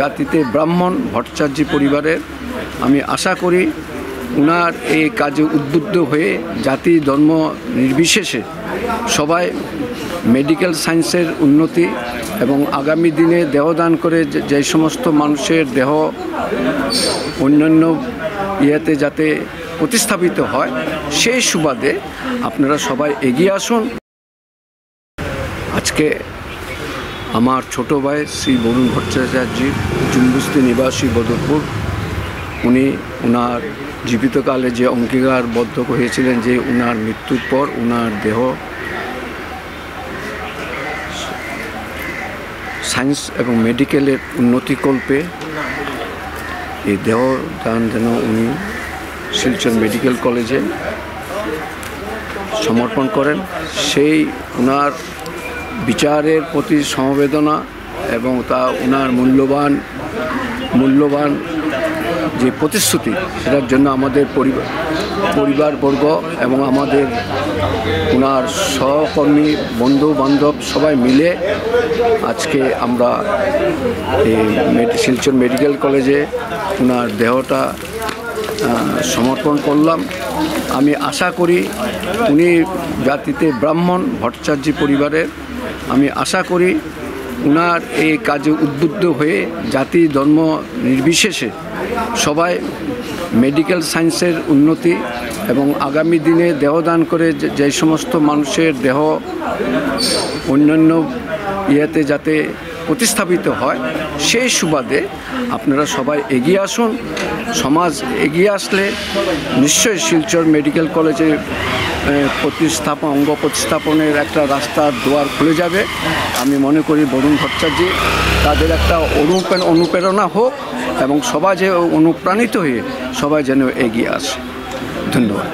জাতিতে ব্রাহ্মণ ভট্টাচার্য পরিবারের। আমি আশা করি উনার এই কাজে উদ্বুদ্ধ হয়ে জাতি ধর্ম নির্বিশেষে সবাই মেডিকেল সায়েন্সের উন্নতি এবং আগামী দিনে দেহদান করে যে সমস্ত মানুষের দেহ অন্যান্য ইয়েতে যাতে প্রতিস্থাপিত হয় সেই সুবাদে আপনারা সবাই এগিয়ে আসুন। আজকে আমার ছোট ভাই শ্রী বরুণ ভট্টাচার্য জুমবস্তি নিবাসী বদরপুর, উনি ওনার জীবিতকালে যে অঙ্গীকারবদ্ধ হয়েছিলেন যে ওনার মৃত্যুর পর ওনার দেহ সায়েন্স এবং মেডিকেলের উন্নতিকল্পে এই দেহদান যেন উনি শিলচর মেডিকেল কলেজে সমর্পণ করেন, সেই ওনার বিচারের প্রতি সমবেদনা এবং তা ওনার মূল্যবান যে প্রতিশ্রুতি সেটার জন্য আমাদের পরিবারবর্গ এবং আমাদের ওনার সহকর্মী বন্ধু বান্ধব সবাই মিলে আজকে আমরা এই শিলচর মেডিকেল কলেজে ওনার দেহটা সমর্পণ করলাম। আমি আশা করি উনি জাতিতে ব্রাহ্মণ ভট্টাচার্য পরিবারের। আমি আশা করি উনার এই কাজে উদ্বুদ্ধ হয়ে জাতি ধর্ম নির্বিশেষে সবাই মেডিকেল সায়েন্সের উন্নতি এবং আগামী দিনে দেহদান করে যে সমস্ত মানুষের দেহ অন্যান্য ইয়েতে যাতে প্রতিস্থাপিত হয় সেই সুবাদে আপনারা সবাই এগিয়ে আসুন। সমাজ এগিয়ে আসলে নিশ্চয়ই শিলচর মেডিকেল কলেজে অঙ্গ প্রতিস্থাপনের একটা রাস্তার দুয়ার খুলে যাবে। আমি মনে করি বরুণ ভট্টাচার্য তাদের একটা অনুপ্রেরণা হোক এবং সবাই যে অনুপ্রাণিত হয়ে সবাই যেন এগিয়ে আসে। ধন্যবাদ।